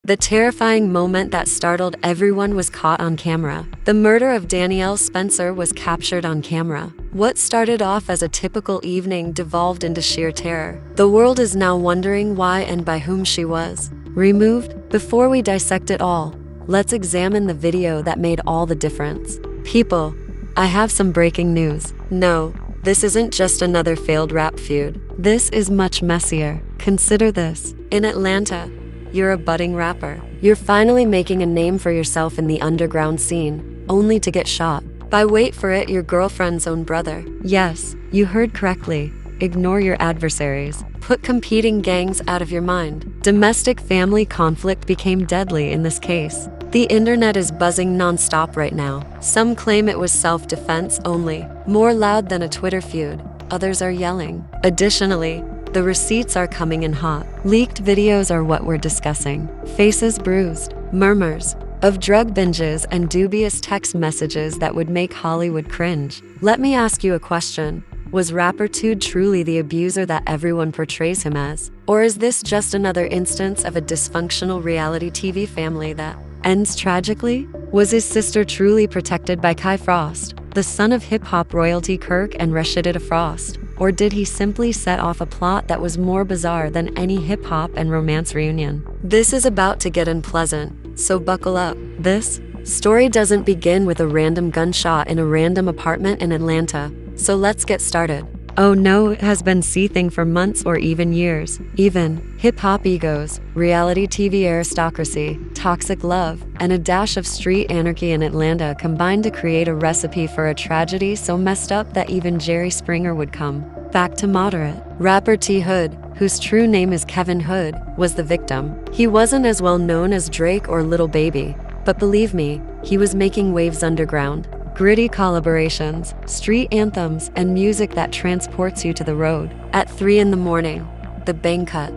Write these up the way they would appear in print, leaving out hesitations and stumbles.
The terrifying moment that startled everyone was caught on camera. The murder of Danielle Spencer was captured on camera. What started off as a typical evening devolved into sheer terror. The world is now wondering why and by whom she was removed. Before we dissect it all, let's examine the video that made all the difference. People, I have some breaking news. No, this isn't just another failed rap feud. This is much messier. Consider this. In Atlanta, you're a budding rapper. You're finally making a name for yourself in the underground scene, only to get shot by, wait for it, your girlfriend's own brother. Yes, you heard correctly. Ignore your adversaries. Put competing gangs out of your mind. Domestic family conflict became deadly in this case. The internet is buzzing non-stop right now. Some claim it was self-defense only, more loud than a Twitter feud. Others are yelling. Additionally, the receipts are coming in hot. Leaked videos are what we're discussing. Faces bruised, murmurs of drug binges, and dubious text messages that would make Hollywood cringe. Let me ask you a question. Was rapper THood truly the abuser that everyone portrays him as? Or is this just another instance of a dysfunctional reality TV family that ends tragically? Was his sister truly protected by Kai Frost, the son of hip-hop royalty Kirk and Rashida Frost? Or did he simply set off a plot that was more bizarre than any hip-hop and romance reunion? This is about to get unpleasant, so buckle up. This story doesn't begin with a random gunshot in a random apartment in Atlanta, so let's get started. Oh no, it has been seething for months or even years. Even hip-hop egos, reality TV aristocracy, toxic love, and a dash of street anarchy in Atlanta combined to create a recipe for a tragedy so messed up that even Jerry Springer would come back to moderate. Rapper THood, whose true name is Kevin Hood, was the victim. He wasn't as well known as Drake or Lil Baby, but believe me, he was making waves underground. Gritty collaborations, street anthems, and music that transports you to the road. At 3 in the morning, the bang cut,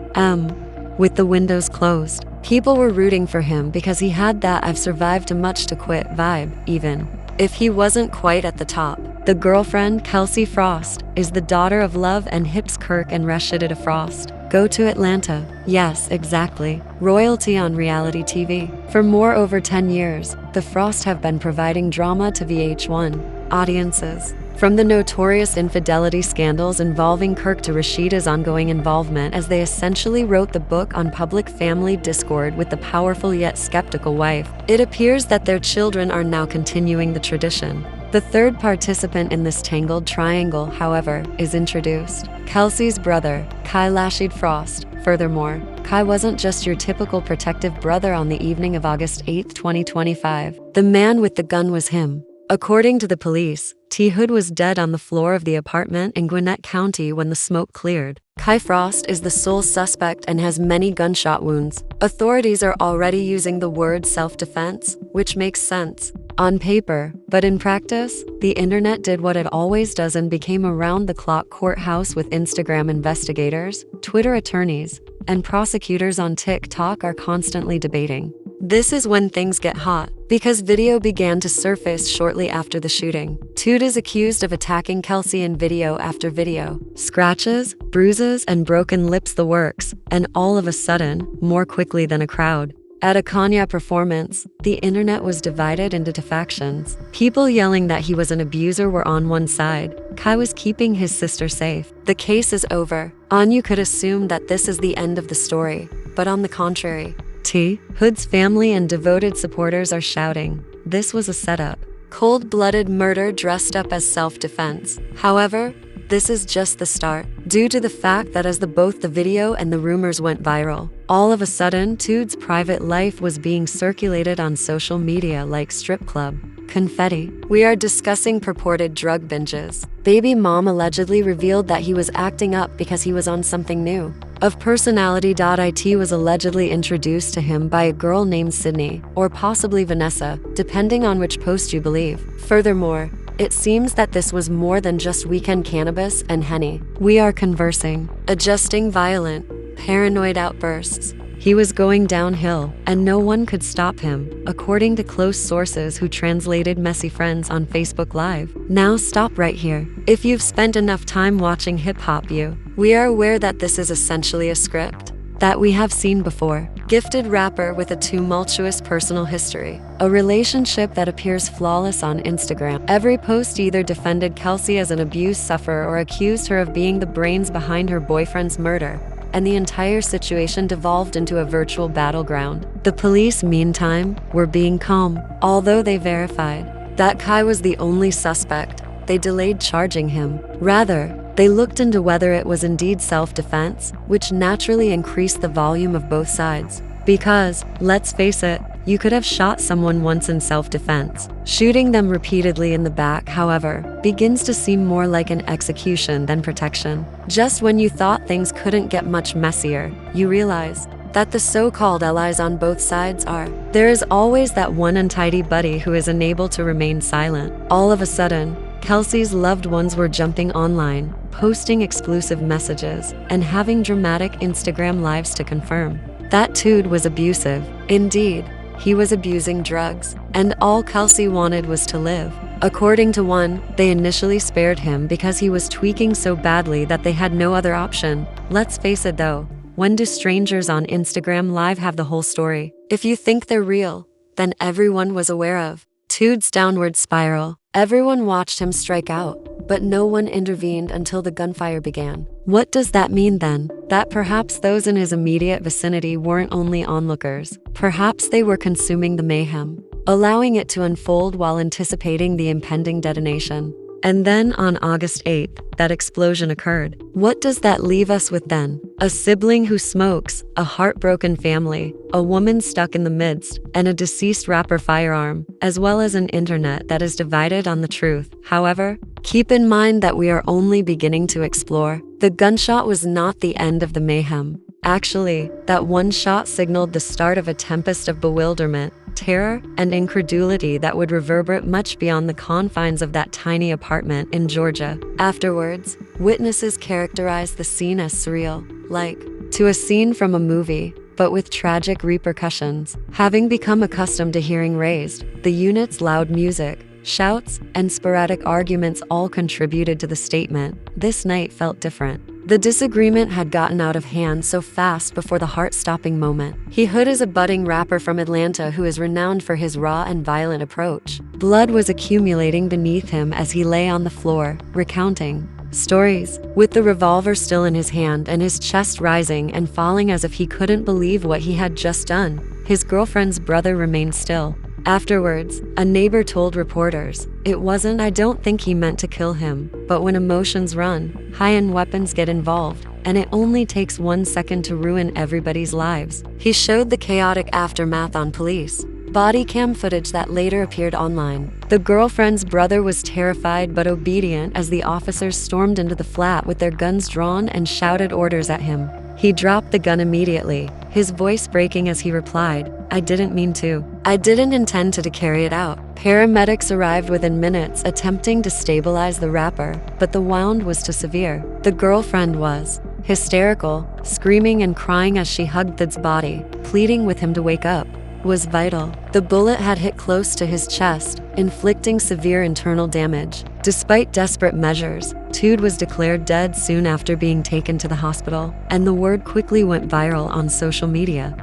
with the windows closed. People were rooting for him because he had that "I've survived too much to quit" vibe, even if he wasn't quite at the top. The girlfriend, Kelsey Frost, is the daughter of Love and Hip's Kirk and Rashida Frost. Go to Atlanta. Yes, exactly. Royalty on reality TV. For more over 10 years, the Frost have been providing drama to VH1 audiences. From the notorious infidelity scandals involving Kirk to Rashida's ongoing involvement as they essentially wrote the book on public family discord with the powerful yet skeptical wife, it appears that their children are now continuing the tradition. The third participant in this tangled triangle, however, is introduced. Kelsey's brother, Kai Rashid Frost. Furthermore, Kai wasn't just your typical protective brother on the evening of August 8, 2025. The man with the gun was him. According to the police, THood was dead on the floor of the apartment in Gwinnett County when the smoke cleared. Kai Frost is the sole suspect and has many gunshot wounds. Authorities are already using the word self-defense, which makes sense on paper, but in practice, the internet did what it always does and became a round-the-clock courthouse with Instagram investigators, Twitter attorneys, and prosecutors on TikTok are constantly debating. This is when things get hot, because video began to surface shortly after the shooting. THood is accused of attacking Kelsey in video after video. Scratches, bruises, and broken lips the works, and all of a sudden, more quickly than a crowd. At a Kanye performance, the internet was divided into two factions. People yelling that he was an abuser were on one side. Kai was keeping his sister safe. The case is over. You could assume that this is the end of the story, but on the contrary, THood's family and devoted supporters are shouting, this was a setup. Cold-blooded murder dressed up as self-defense. However, this is just the start, due to the fact that as both the video and the rumors went viral, all of a sudden THood's private life was being circulated on social media like strip club confetti. We are discussing purported drug binges. Baby mom allegedly revealed that he was acting up because he was on something new. Of personality.it was allegedly introduced to him by a girl named Sydney, or possibly Vanessa, depending on which post you believe. Furthermore, it seems that this was more than just weekend cannabis and Henny. We are conversing, adjusting violent, paranoid outbursts. He was going downhill, and no one could stop him, according to close sources who translated Messy Friends on Facebook Live. Now stop right here. If you've spent enough time watching hip-hop, we are aware that this is essentially a script that we have seen before. gifted rapper with a tumultuous personal history, a relationship that appears flawless on Instagram. Every post either defended Kelsey as an abuse sufferer or accused her of being the brains behind her boyfriend's murder, and the entire situation devolved into a virtual battleground. The police, meantime, were being calm. Although they verified that Kai was the only suspect, they delayed charging him. Rather, they looked into whether it was indeed self-defense, which naturally increased the volume of both sides. Because, let's face it, you could have shot someone once in self-defense. Shooting them repeatedly in the back, however, begins to seem more like an execution than protection. Just when you thought things couldn't get much messier, you realize that the so-called allies on both sides are. There is always that one untidy buddy who is unable to remain silent. All of a sudden, Kelsey's loved ones were jumping online, posting exclusive messages, and having dramatic Instagram lives to confirm that THood was abusive. Indeed, he was abusing drugs, and all Kelsey wanted was to live. According to one, they initially spared him because he was tweaking so badly that they had no other option. Let's face it though, when do strangers on Instagram Live have the whole story? If you think they're real, then everyone was aware of THood's downward spiral. Everyone watched him strike out, but no one intervened until the gunfire began. What does that mean then? That perhaps those in his immediate vicinity weren't only onlookers. Perhaps they were consuming the mayhem, allowing it to unfold while anticipating the impending detonation. And then on August 8th, that explosion occurred. What does that leave us with then? A sibling who smokes, a heartbroken family, a woman stuck in the midst, and a deceased rapper firearm, as well as an internet that is divided on the truth. However, keep in mind that we are only beginning to explore. The gunshot was not the end of the mayhem. Actually, that one shot signaled the start of a tempest of bewilderment, terror, and incredulity that would reverberate much beyond the confines of that tiny apartment in Georgia. Afterwards, witnesses characterized the scene as surreal, like to a scene from a movie, but with tragic repercussions. Having become accustomed to hearing raised, the unit's loud music, shouts, and sporadic arguments all contributed to the statement. This night felt different. The disagreement had gotten out of hand so fast before the heart-stopping moment. THood is a budding rapper from Atlanta who is renowned for his raw and violent approach. Blood was accumulating beneath him as he lay on the floor, recounting stories, with the revolver still in his hand and his chest rising and falling as if he couldn't believe what he had just done. His girlfriend's brother remained still. Afterwards, a neighbor told reporters, "It wasn't, I don't think he meant to kill him, but when emotions run, high-end weapons get involved, and it only takes 1 second to ruin everybody's lives." He showed the chaotic aftermath on police body cam footage that later appeared online. The girlfriend's brother was terrified but obedient as the officers stormed into the flat with their guns drawn and shouted orders at him. He dropped the gun immediately, his voice breaking as he replied, "I didn't mean to. I didn't intend to carry it out." Paramedics arrived within minutes attempting to stabilize the rapper, but the wound was too severe. The girlfriend was hysterical, screaming and crying as she hugged THood's body, pleading with him to wake up. Was vital. The bullet had hit close to his chest, inflicting severe internal damage. Despite desperate measures, THood was declared dead soon after being taken to the hospital, and the word quickly went viral on social media.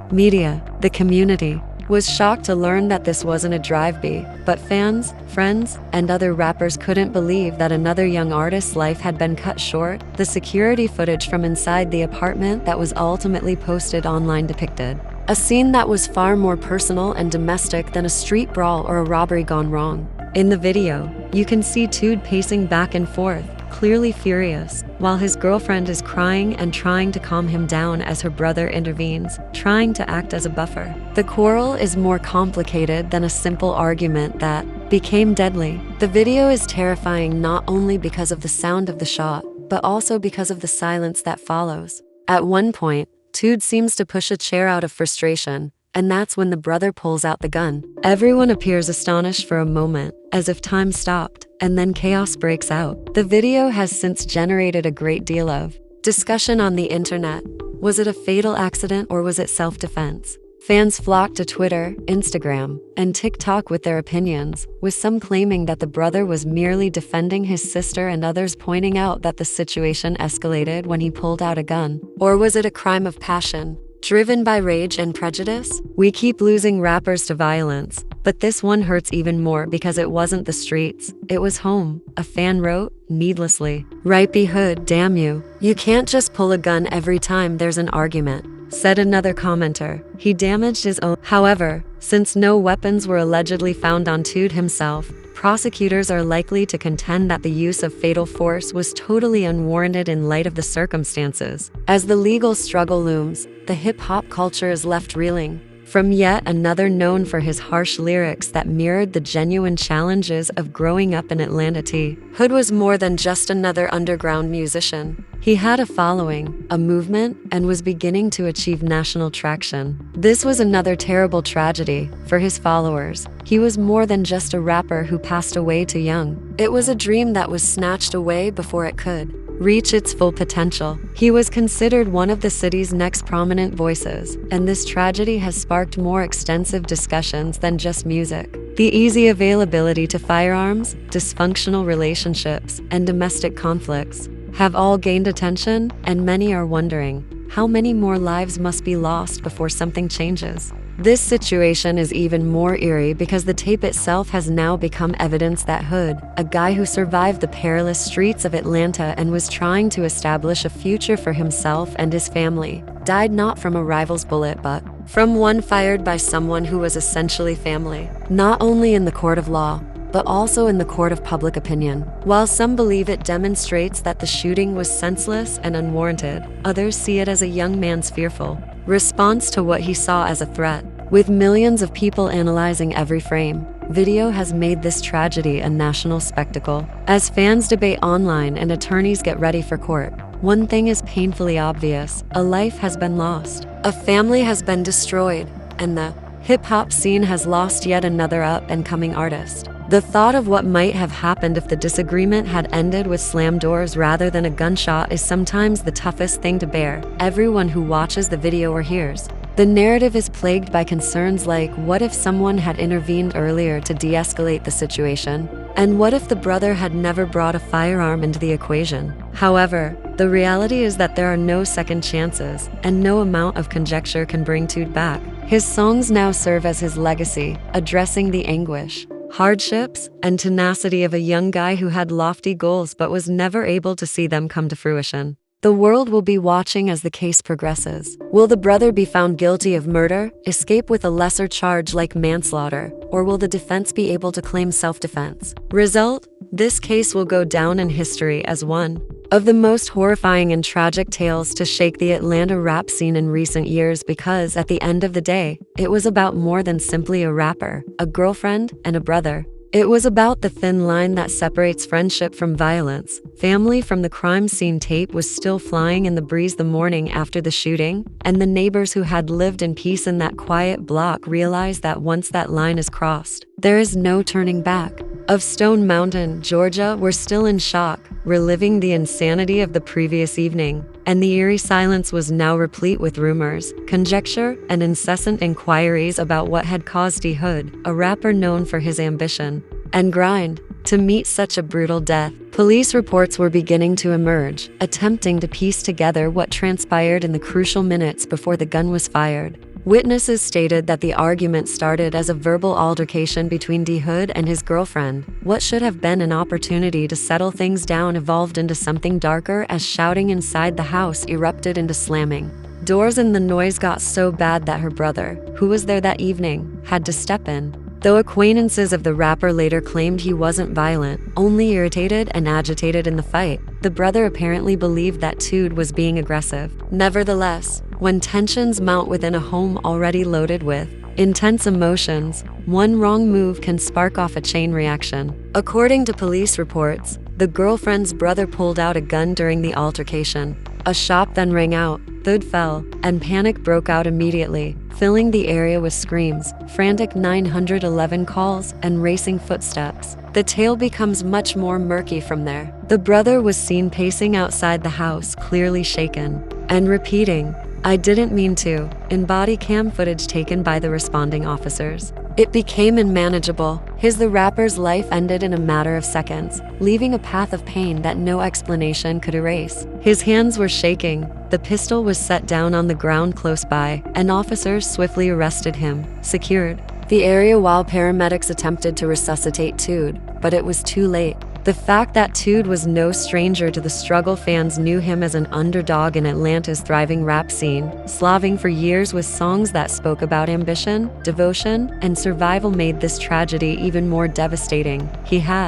The community, was shocked to learn that this wasn't a drive-by, but fans, friends, and other rappers couldn't believe that another young artist's life had been cut short. The security footage from inside the apartment that was ultimately posted online depicted a scene that was far more personal and domestic than a street brawl or a robbery gone wrong. In the video, you can see THood pacing back and forth, clearly furious, while his girlfriend is crying and trying to calm him down as her brother intervenes, trying to act as a buffer. The quarrel is more complicated than a simple argument that became deadly. The video is terrifying not only because of the sound of the shot, but also because of the silence that follows. At one point, THood seems to push a chair out of frustration, and that's when the brother pulls out the gun. Everyone appears astonished for a moment, as if time stopped, and then chaos breaks out. The video has since generated a great deal of discussion on the internet. Was it a fatal accident or was it self-defense? Fans flocked to Twitter, Instagram, and TikTok with their opinions, with some claiming that the brother was merely defending his sister and others pointing out that the situation escalated when he pulled out a gun. Or was it a crime of passion? Driven by rage and prejudice, we keep losing rappers to violence. But this one hurts even more because it wasn't the streets, it was home, a fan wrote, needlessly. Right, THood, damn you. You can't just pull a gun every time there's an argument, said another commenter. He damaged his own. However, since no weapons were allegedly found on THood himself, prosecutors are likely to contend that the use of fatal force was totally unwarranted in light of the circumstances. As the legal struggle looms, the hip-hop culture is left reeling from yet another known for his harsh lyrics that mirrored the genuine challenges of growing up in Atlanta. THood was more than just another underground musician. He had a following, a movement, and was beginning to achieve national traction. This was another terrible tragedy for his followers. He was more than just a rapper who passed away too young. It was a dream that was snatched away before it could reach its full potential. He was considered one of the city's next prominent voices, and this tragedy has sparked more extensive discussions than just music. The easy availability to firearms, dysfunctional relationships, and domestic conflicts have all gained attention, and many are wondering how many more lives must be lost before something changes. This situation is even more eerie because the tape itself has now become evidence that THood, a guy who survived the perilous streets of Atlanta and was trying to establish a future for himself and his family, died not from a rival's bullet but from one fired by someone who was essentially family, not only in the court of law, but also in the court of public opinion. While some believe it demonstrates that the shooting was senseless and unwarranted, others see it as a young man's fearful response to what he saw as a threat. With millions of people analyzing every frame, video has made this tragedy a national spectacle. As fans debate online and attorneys get ready for court, one thing is painfully obvious: a life has been lost, a family has been destroyed, and the hip-hop scene has lost yet another up-and-coming artist. The thought of what might have happened if the disagreement had ended with slammed doors rather than a gunshot is sometimes the toughest thing to bear. Everyone who watches the video or hears the narrative is plagued by concerns like, what if someone had intervened earlier to de-escalate the situation? And what if the brother had never brought a firearm into the equation? However, the reality is that there are no second chances, and no amount of conjecture can bring THood back. His songs now serve as his legacy, addressing the anguish, hardships, and tenacity of a young guy who had lofty goals but was never able to see them come to fruition. The world will be watching as the case progresses. Will the brother be found guilty of murder, escape with a lesser charge like manslaughter, or will the defense be able to claim self-defense? Result: this case will go down in history as one of the most horrifying and tragic tales to shake the Atlanta rap scene in recent years, because at the end of the day, it was about more than simply a rapper, a girlfriend, and a brother. It was about the thin line that separates friendship from violence. Family from the crime scene. Tape was still flying in the breeze the morning after the shooting, and the neighbors who had lived in peace in that quiet block realized that once that line is crossed, there is no turning back. Of Stone Mountain, Georgia, were still in shock, reliving the insanity of the previous evening, and the eerie silence was now replete with rumors, conjecture, and incessant inquiries about what had caused THood, a rapper known for his ambition and grind, to meet such a brutal death. Police reports were beginning to emerge, attempting to piece together what transpired in the crucial minutes before the gun was fired. Witnesses stated that the argument started as a verbal altercation between THood and his girlfriend. What should have been an opportunity to settle things down evolved into something darker as shouting inside the house erupted into slamming doors, and the noise got so bad that her brother, who was there that evening, had to step in. Though acquaintances of the rapper later claimed he wasn't violent, only irritated and agitated in the fight, the brother apparently believed that THood was being aggressive. Nevertheless, when tensions mount within a home already loaded with intense emotions, one wrong move can spark off a chain reaction. According to police reports, the girlfriend's brother pulled out a gun during the altercation. A shot then rang out, THood fell, and panic broke out immediately, filling the area with screams, frantic 911 calls, and racing footsteps. The tale becomes much more murky from there. The brother was seen pacing outside the house, clearly shaken, and repeating, "I didn't mean to," in body cam footage taken by the responding officers. It became unmanageable. The rapper's life ended in a matter of seconds, leaving a path of pain that no explanation could erase. His hands were shaking, The pistol was set down on the ground close by, and officers swiftly arrested him, secured the area while paramedics attempted to resuscitate THood, but it was too late. The fact that THood was no stranger to the struggle, fans knew him as an underdog in Atlanta's thriving rap scene, slaving for years with songs that spoke about ambition, devotion, and survival made this tragedy even more devastating. He had